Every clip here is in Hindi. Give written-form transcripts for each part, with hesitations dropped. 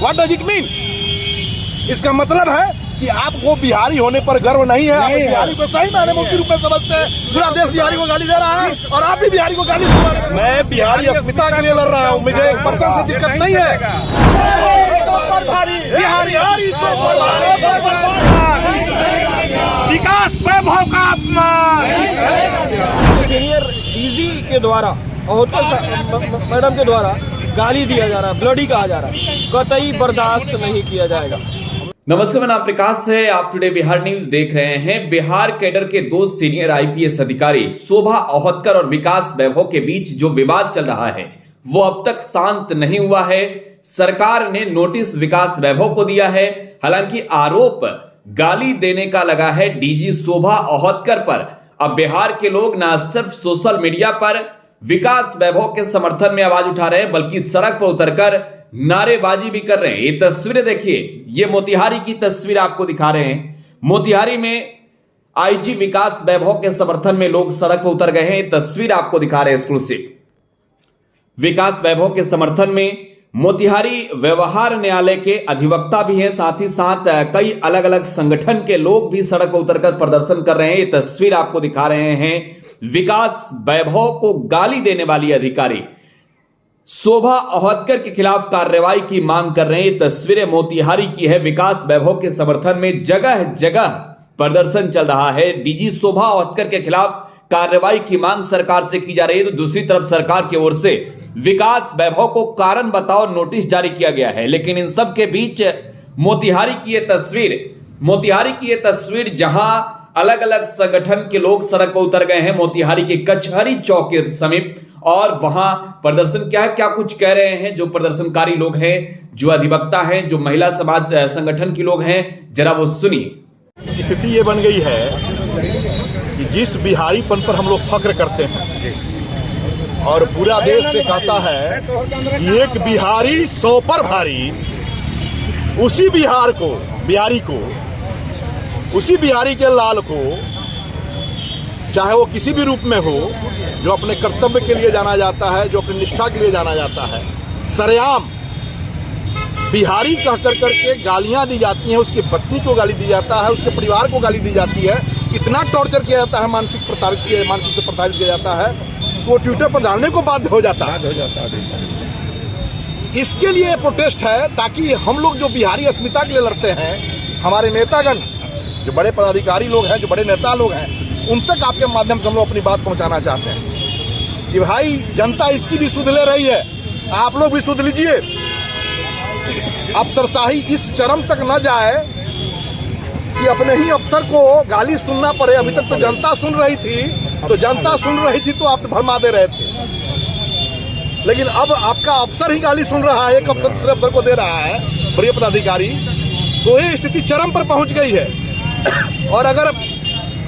What does it mean? इसका मतलब है कि आपको बिहारी होने पर गर्व नहीं है। आप बिहारी को सही मायने में उसी रूप में समझते हैं। पूरा देश बिहारी को गाली दे रहा है और आप भी बिहारी को गाली सुना रहे हैं। मैं बिहारी अस्मिता के लिए लड़ रहा हूँ, मुझे 1% से दिक्कत नहीं है। विकास वैभव का अपमान सीनियर डीजी के द्वारा और मैडम के द्वारा गाली दिया जा रहा है, ब्लडी कहा जा रहा है, कतई बर्दाश्त नहीं किया जाएगा। नमस्कार, मैं नाम प्रकाश है। आप टुडे बिहार न्यूज देख रहे हैं। बिहार कैडर के दो सीनियर आईपीएस अधिकारी शोभा अहतकर और विकास वैभव के बीच जो विवाद चल रहा है वो अब तक शांत नहीं हुआ है। सरकार ने नोटिस विकास वैभव को दिया है। हालांकि आरोप गाली देने का लगा है डीजी शोभा अहतकर पर। अब बिहार के लोग न सिर्फ सोशल मीडिया पर विकास वैभव के समर्थन में आवाज उठा रहे हैं, बल्कि सड़क पर उतरकर नारेबाजी भी कर रहे हैं। ये तस्वीरें देखिए, ये मोतिहारी की तस्वीर आपको दिखा रहे हैं। मोतिहारी में आईजी विकास वैभव के समर्थन में लोग सड़क पर उतर गए हैं। ये तस्वीर आपको दिखा रहे हैं एक्सक्लूसिव। विकास वैभव के समर्थन में मोतिहारी व्यवहार न्यायालय के अधिवक्ता भी हैं, साथ ही साथ कई अलग अलग संगठन के लोग भी सड़क पर उतरकर प्रदर्शन कर रहे हैं। ये तस्वीर आपको दिखा रहे हैं। विकास वैभव को गाली देने वाली अधिकारी शोभा अहतकर के खिलाफ कार्रवाई की मांग कर रहे हैं। ये तस्वीरें मोतिहारी की है। विकास वैभव के समर्थन में जगह जगह प्रदर्शन चल रहा है। डीजी शोभा अहतकर के खिलाफ कार्रवाई की मांग सरकार से की जा रही है, तो दूसरी तरफ सरकार की ओर से विकास वैभव को कारण बताओ नोटिस जारी किया गया है। लेकिन इन सब के बीच मोतिहारी की ये तस्वीर जहां अलग अलग संगठन के लोग सड़क पर उतर गए हैं मोतिहारी के कचहरी चौक के समीप, और वहां प्रदर्शन क्या कुछ कह रहे हैं जो प्रदर्शनकारी लोग हैं, जो अधिवक्ता हैं, जो महिला समाज संगठन के लोग हैं, जरा वो सुनिए। स्थिति ये बन गई है कि जिस बिहारीपन पर हम लोग फख्र करते हैं और पूरा देश से कहता है कि एक बिहारी 100 पर भारी, उसी बिहारी के लाल को, चाहे वो किसी भी रूप में हो, जो अपने कर्तव्य के लिए जाना जाता है, जो अपनी निष्ठा के लिए जाना जाता है, सरेआम बिहारी कह करके गालियां दी जाती हैं। उसकी पत्नी को गाली दी जाता है, उसके परिवार को गाली दी जाती है, इतना टॉर्चर किया जाता है, मानसिक से प्रताड़ित किया जाता है, वो ट्विटर पर डालने को बाध्य हो जाता है। इसके लिए प्रोटेस्ट है, ताकि हम लोग जो बिहारी अस्मिता के लिए लड़ते हैं, हमारे नेतागण, जो बड़े पदाधिकारी लोग हैं, जो बड़े नेता लोग हैं, उन तक आपके माध्यम से हम लोग अपनी बात पहुंचाना चाहते हैं कि भाई जनता इसकी भी सुध ले रही है, आप लोग भी सुध लीजिए। अफसरशाही इस चरम तक न जाए कि अपने ही अफसर को गाली सुनना पड़े। अभी तक तो जनता सुन रही थी तो आप भरमा दे रहे थे, लेकिन अब आपका अफसर ही गाली सुन रहा है, एक अफसर दूसरे अफसर को दे रहा है, बड़े पदाधिकारी। तो ये स्थिति चरम पर पहुंच गई है। और अगर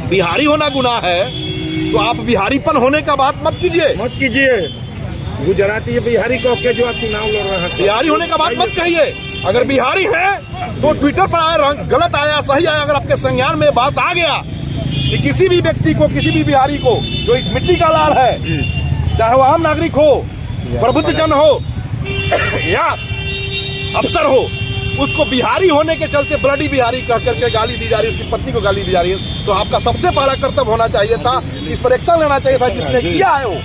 बिहारी होना गुनाह है तो आप बिहारीपन होने का बात मत कीजिए। गुजराती बिहारी को के जो आप चुनाव लड़ रहे हैं, बिहारी होने का बात मत कहिए। अगर बिहारी है तो ट्विटर पर आया, गलत आया सही आया, अगर आपके संज्ञान में बात आ गया कि किसी भी व्यक्ति को, किसी भी बिहारी को जो इस मिट्टी का लाल है, चाहे वो आम नागरिक हो, प्रबुद्ध जन हो या अफसर हो, उसको बिहारी होने के चलते ब्लडी बिहारी कह करके गाली दी जा रही है, उसकी पत्नी को गाली दी जा रही है, तो आपका सबसे पहला कर्तव्य होना चाहिए था, इस पर एक्शन लेना चाहिए था जिसने किया है वो।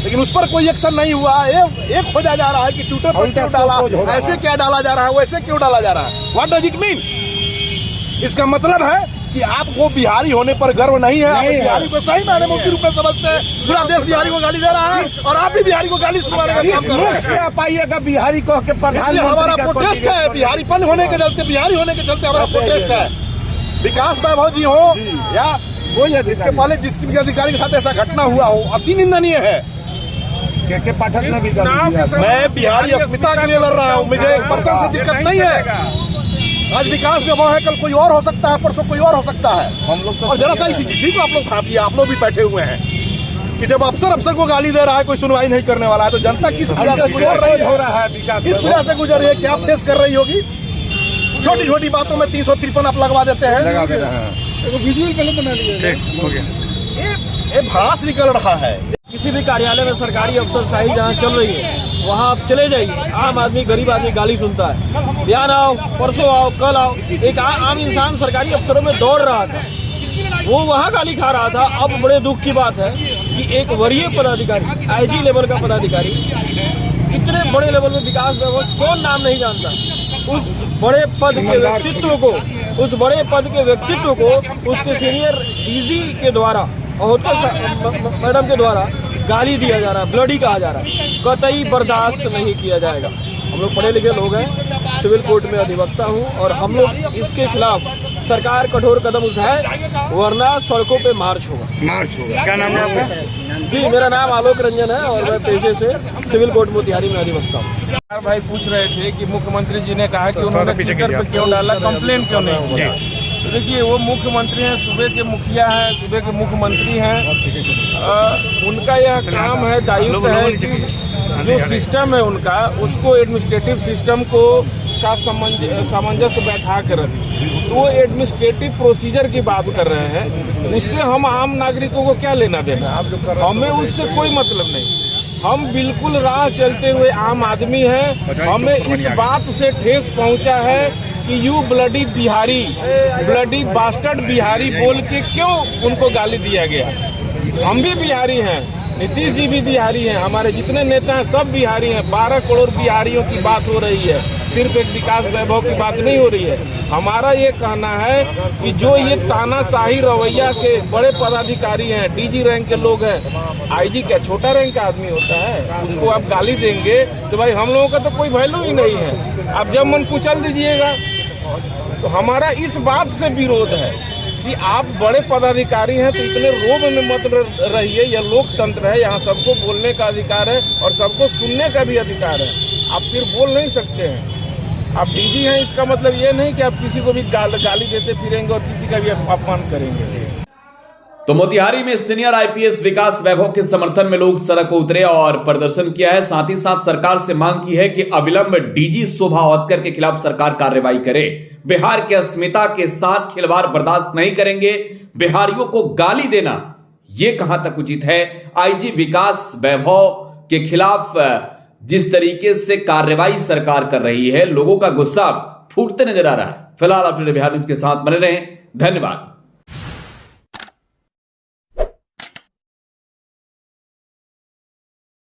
लेकिन उस पर कोई एक्शन नहीं हुआ है। एक खोजा जा रहा है कि ट्विटर पर क्यों डाला, ऐसे क्या डाला जा रहा है, वैसे क्यों डाला जा रहा है। What does it mean? इसका मतलब है कि आपको बिहारी होने पर गर्व नहीं है। आप बिहारी को सही मायने में उसी रूप में समझते हैं। पूरा देश बिहारी को गाली दे रहा है और आप भी बिहारी को गाली सुनाने का काम कर रहे हैं। आप आइएगा बिहारी को के प्रधानमंत्री, हमारा प्रोटेस्ट है बिहारीपन होने के चलते, बिहारी होने के चलते हमारा प्रोटेस्ट है। विकास वैभव जी हो या कोई इसके पहले जिसकी भी अधिकारी के साथ ऐसा घटना हुआ हो, अति निंदनीय है। के पाठक ने भी मैं बिहारी अस्मिता के लिए लड़ रहा हूँ, मुझे 1% से दिक्कत नहीं है। आज विकास वैभव है, कल कोई और हो सकता है, परसों कोई और हो सकता है। हम लोग तो, और जरा सा इसी स्थिति को आप लोग खराब, आप लोग भी बैठे हुए हैं कि जब अफसर को गाली दे रहा है, कोई सुनवाई नहीं करने वाला है, तो जनता किस पीड़ा से गुजर रही है, किस पीड़ा से गुजर रही है, क्या फेस कर रही होगी। छोटी छोटी बातों में 353 आप लगवा देते हैं। विजुअल पहले बना लीजिए। ये भड़ास निकल रहा है। किसी भी कार्यालय में सरकारी अफसरशाही जहाँ चल रही है, वहाँ आप चले जाइए, आम आदमी गरीब आदमी गाली सुनता है। बयान आओ, परसों आओ, कल आओ। एक आम इंसान सरकारी अफसरों में दौड़ रहा था, वो वहाँ गाली खा रहा था। अब बड़े दुख की बात है कि एक वरीय पदाधिकारी, आईजी लेवल का पदाधिकारी, इतने बड़े लेवल में विकास वैभव, कौन नाम नहीं जानता, उस बड़े पद के व्यक्तित्व को, उसके सीनियर डीजी के द्वारा, मैडम के द्वारा गाली दिया जा रहा है, ब्लडी कहा जा रहा है। कतई बर्दाश्त नहीं किया जाएगा। हम लोग पढ़े लिखे लोग हैं, सिविल कोर्ट में अधिवक्ता हूं, और हम लोग इसके खिलाफ सरकार कठोर कदम उठाए, वरना सड़कों पे मार्च होगा। क्या नाम है आपका? जी, मेरा नाम आलोक रंजन है और मैं पेशे से सिविल कोर्ट मोतिहारी में अधिवक्ता हूँ। भाई पूछ रहे थे कि मुख्यमंत्री जी ने कहा कि उन्होंने ट्विटर पे क्यों डाला, कंप्लेन क्यों नहीं किया। तो देखिए, वो मुख्यमंत्री हैं, सूबे के मुखिया हैं, सूबे के मुख्यमंत्री हैं। उनका यह काम है, दायित्व है कि जो सिस्टम है उनका, उसको एडमिनिस्ट्रेटिव सिस्टम को का सामंजस्य बैठा कर रखें। तो वो एडमिनिस्ट्रेटिव प्रोसीजर की बात कर रहे हैं, उससे हम आम नागरिकों को क्या लेना देना, हमें उससे कोई मतलब नहीं। हम बिल्कुल राह चलते हुए आम आदमी हैं। हमें इस बात से ठेस पहुंचा है कि you bloody Bihari, bloody bastard Bihari बोल के क्यों उनको गाली दिया गया। हम भी बिहारी हैं, नीतीश जी भी बिहारी हैं, हमारे जितने नेता हैं सब बिहारी हैं। 12 करोड़ बिहारियों की बात हो रही है, सिर्फ एक विकास वैभव की बात नहीं हो रही है। हमारा ये कहना है कि जो ये तानाशाही रवैया के बड़े पदाधिकारी हैं, डीजी रैंक के लोग हैं, आईजी क्या छोटा रैंक का आदमी होता है, उसको आप गाली देंगे तो भाई हम लोगों का तो कोई वैल्यू ही नहीं है। आप जब मन कुचल दीजिएगा। तो हमारा इस बात से विरोध है कि आप बड़े पदाधिकारी हैं तो इतने रोब में मत रहिए। यह लोकतंत्र है, यहाँ सबको बोलने का अधिकार है और सबको सुनने का भी अधिकार है। आप सिर्फ बोल नहीं सकते हैं। आप डीजी हैं, इसका मतलब ये नहीं कि आप किसी को भी गाली देते फिरेंगे और किसी का भी अपमान करेंगे। तो मोतिहारी में सीनियर आईपीएस विकास वैभव के समर्थन में लोग सड़क को उतरे और प्रदर्शन किया है। साथ ही साथ सरकार से मांग की है कि अविलंब डीजी शोभा औदकर के खिलाफ सरकार कार्रवाई करे। बिहार की अस्मिता के साथ खिलवाड़ बर्दाश्त नहीं करेंगे। बिहारियों को गाली देना यह कहां तक उचित है। आईजी विकास वैभव के खिलाफ जिस तरीके से कार्रवाई सरकार कर रही है, लोगों का गुस्सा फूटते नजर आ रहा है। फिलहाल आप बिहार न्यूज के साथ बने रहें। धन्यवाद।